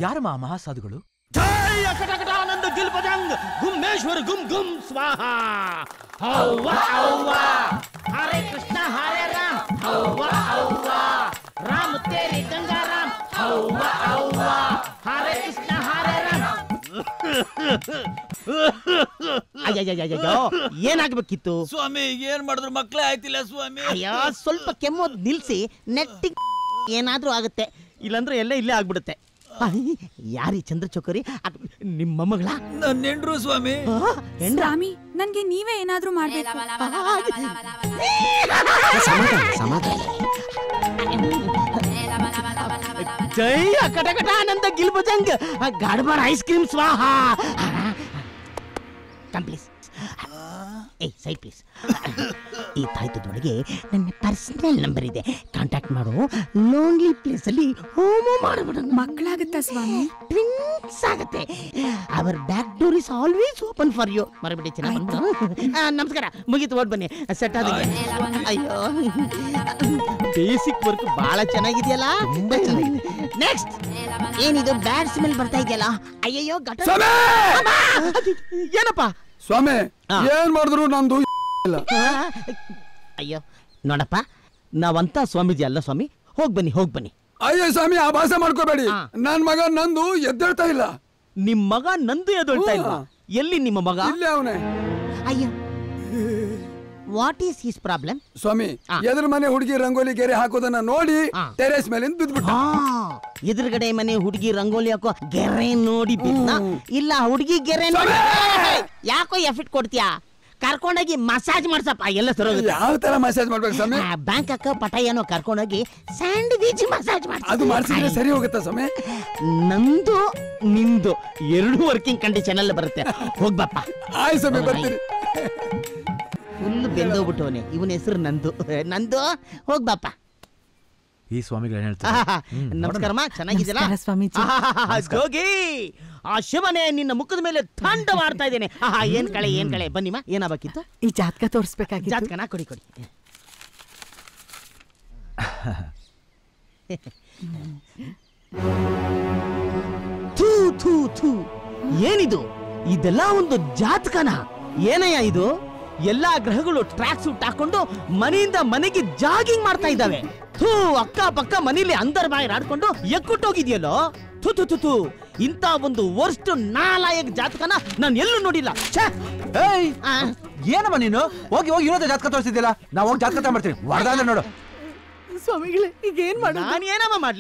ಯಾರಮ್ಮ ಆ ಮಹಾಸಾಧುಗಳು? ಜೈ ಅಕಟಕಟಾನಂದ ಗಿಲ್ಪಜಂಗ್ ಗುಮ್ಮೇಶ್ವರ ಗುಮ್ ಗುಮ್ ಸ್ವಾಹ. ಹೌವಾ ಹೌವಾ ಹರೇ ಕೃಷ್ಣ ಹರೇ ರಾಮ್. ಹೌವಾ ಹೌವಾ ರಾಮ್ ತೇರಿ ಗಂಗಾರಾಮ್. ಹೌವಾ ಹೌವಾ ಹರೇ ಕೃಷ್ಣ ಹರೇ ರಾಮ್. ಅಯ್ಯಯ್ಯಯ್ಯೋ ಏನಾಗ್ಬೇಕಿತ್ತು ಸ್ವಾಮಿ? ಏನ್ ಮಾಡಿದ್ರು ಮಕ್ಳೇ ಆಯ್ತಿಲ್ಲ ಸ್ವಾಮಿ. ಅಯ್ಯೋ ಸ್ವಲ್ಪ ಕೆಮ್ಮೋದ್ ನಿಲ್ಸಿ ನೆಟ್ಟಿಗೆ ಏನಾದ್ರೂ ಆಗುತ್ತೆ, ಇಲ್ಲಾಂದ್ರೆ ಎಲ್ಲ ಇಲ್ಲೇ ಆಗ್ಬಿಡುತ್ತೆ. ಯಾರಿ ಚಂದ್ರಚೌಕರಿ? ನಿಮ್ಮ ಮೊಮ್ಮಗಳ? ನನ್ನ ಹೆಂಡ್ರು ಸ್ವಾಮಿ. ಸ್ವಾಮಿ ನನ್ಗೆ ನೀವೇ ಏನಾದ್ರೂ ಮಾಡ್ಬೇಕು. ಜೈ ಅಕಟಕಟಾನಂದ ಗಿಲ್ಭುಜಂಗ್ ಗಾಡ್ಬಾರ್ ಐಸ್ ಕ್ರೀಮ್ ಸ್ವಾಹ. Come please. ಏಯ್ ಸೈಡ್ ಪ್ಲೀಸ್. ಈ ತಾಯ್ತದೊಳಗೆ ನನ್ನ ಪರ್ಸನಲ್ ನಂಬರ್ ಇದೆ, ಕಾಂಟ್ಯಾಕ್ಟ್ ಮಾಡು. ಲೋನ್ಲಿ ಪ್ಲೇಸ್ ಅಲ್ಲಿ ಹೋಮೋ ಮಾಡಬೇಡ. ಮಕ್ಕಳಾಗುತ್ತಾ ಸ್ವಾಮಿ? ಟ್ವಿನ್ಸ್ ಆಗುತ್ತೆ. Our back door is always open for you. ಮರಬಿಡಿ ಚೆನ್ನಾಗಿ. ನಮಸ್ಕಾರ, ಮುಗೀತು, ಓಡ್ ಬನ್ನಿ. ಸೆಟ್ ಆದ. ಅಯ್ಯೋ ಬೇಸಿಕ್ ವರ್ಕ್ ಬಹಳ ಚೆನ್ನಾಗಿದೆಯಲ್ಲ. ನೆಕ್ಸ್ಟ್ ಏನಿದು ಬ್ಯಾಡ್ ಸ್ಮೆಲ್ ಬರ್ತಾ ಇದೆಯಲ್ಲ? ಅಯ್ಯಯ್ಯೋ ಏನಪ್ಪ ಸ್ವಾಮಿ? ಏನ್ ಮಾಡಿದ್ರು ನಂದು ಇಲ್ಲ. ಅಯ್ಯೋ ನೋಡಪ್ಪ, ನಾವಂತ ಸ್ವಾಮೀಜಿ ಅಲ್ಲ ಸ್ವಾಮಿ. ಹೋಗ್ ಬನ್ನಿ, ಹೋಗ್ ಬನ್ನಿ. ಅಯ್ಯೋ ಸ್ವಾಮಿ, ಆ ಭಾಷೆ ಮಾಡ್ಕೋಬೇಡಿ. ನನ್ ಮಗ ನಂದು ಎದ್ದೇಳ್ತಾ ಇಲ್ಲ. ನಿಮ್ ಮಗ ನಂದು ಎದ್ದೇಳ್ತಾ ಇಲ್ಲ? ಎಲ್ಲಿ ನಿಮ್ಮ ಮಗ? ಇಲ್ಲೇ ಅವನೇ. ಅಯ್ಯೋ ವಾಟ್ ಈಸ್ ಹಿಸ್ ಪ್ರಾಬ್ಲಮ್? ಸ್ವಾಮಿ, ಎದುರು ಮನೆ ಹುಡುಗಿ ರಂಗೋಲಿ ಗೆರೆ ಹಾಕೋದನ್ನ ನೋಡಿ ಟೆರೇಸ್ ಮೇಲಿಂದ ಬಿದ್ಬಿಟ್ಟ. ಎದುರುಗಡೆ ಮನೆ ಹುಡುಗಿ ರಂಗೋಲಿ ಹಾಕೋ ಗೆರೆ ನೋಡಿ ಬಿದ್ದ? ಇಲ್ಲ, ಹುಡುಗಿ ಗೆರೆ ನೋಡಿ. ಯಾಕೋ ಎಫೆಕ್ಟ್ ಕೊಡ್ತೀಯಾ? ಕರ್ಕೊಂಡೋಗಿ ಮಸಾಜ್ ಮಾಡ್ಸಪ್ಪ, ಎಲ್ಲ ಸರೋಗುತ್ತೆ. ಯಾವ ತರ ಮಸಾಜ್ ಮಾಡ್ಬೇಕು ಸ್ವಾಮಿ? ಬ್ಯಾಂಕ್ ಅಕ್ಕ ಪಟಾಯನೋ ಕರ್ಕೊಂಡೋಗಿ ಸ್ಯಾಂಡ್ವಿಚ್ ಮಸಾಜ್ ಮಾಡಿ. ಅದು ಮಾಡಿಸಿದ್ರೆ ಸರಿ ಹೋಗುತ್ತಾ ಸ್ವಾಮಿ? ನಂದು ನಿಂದು ಎರಡು ವರ್ಕಿಂಗ್ ಕಂಡೀಷನ್ ಅಲ್ಲಿ ಬರುತ್ತೆ. ಹೋಗ್ಬಪ್ಪ. ಆಯ್ ಸ್ವಾಮಿ, ಬರ್ತೀನಿ. ಫುಲ್ ಬೆಂದೋಗ್ಬಿಟ್ಟವನೆ. ಇವನ ಹೆಸರು ನಂದು. ನಂದು ಹೋಗ್ಬಪ್ಪ. ಈ ಸ್ವಾಮಿಗಳು ಹೇಳ್ತಾರೆ. ನಮಸ್ಕಾರಮ್ಮ, ಚೆನ್ನಾಗಿದ್ದೀರಾ ಸ್ವಾಮೀಜಿ? ಹೋಗಿ ಆ ಶಿವನೇ ನಿನ್ನ ಮುಖದ ಮೇಲೆ ತಾಂಡವಾಡ್ತಾ ಇದ್ದೇನೆ. ಏನ್ ಕಳೆ, ಏನ್ ಕಳೆ. ಬನ್ನಿಮ್ಮ, ಏನಾಗಬೇಕಿತ್ತು? ಈ ಜಾತಕ ತೋರಿಸ್ಬೇಕಾಗಿತ್ತು. ಜಾತಕನ ಕೊಡಿ, ಕೊಡಿ. ಥೂ ಥೂ ಥೂ, ಏನಿದು? ಇದೆಲ್ಲ ಒಂದು ಜಾತಕನ? ಏನಯ್ಯ ಇದು? ಎಲ್ಲಾ ಗ್ರಹಗಳು ಟ್ರ್ಯಾಕ್ ಸೂಟ್ ಹಾಕೊಂಡು ಮನೆಯಿಂದ ಮನೆಗೆ ಜಾಗಿಂಗ್ ಮಾಡ್ತಾ ಇದ್ದಾವೆ. ಥೂ, ಅಕ್ಕ ಪಕ್ಕ ಮನೇಲಿ ಅಂದರ್ ಬಾಯಿ ಆಡ್ಕೊಂಡು ಎಕ್ಕುಟ್ಟೋಗಿದ್ಯಲ್ಲೋ. ಥೂ ಥೂ ಥೂ ಥೂ, ಇಂತ ಒಂದು ವರ್ಸ್ಟ್ ನಾಲಾಯಕ್ ಜಾತಕನ ನಾನು ಎಲ್ಲೂ ನೋಡಿಲ್ಲ. ಏನಮ್ಮ ನೀನು? ಹೋಗಿ ಹೋಗಿ ಇರೋದೇ ಜಾತಕ ತೋರಿಸಿದ್ದಿಲ್ಲ. ನಾವು ಹೋಗಿ ಜಾತಕ ಮಾಡ್ತೀವಿ. ವರದಾನ ನೋಡು ಸ್ವಾಮಿಗಳೇ, ಈಗ ಏನ್ ಮಾಡೋದು? ನಾನು ಏನಮ್ಮ ಮಾಡ್ಲಿ?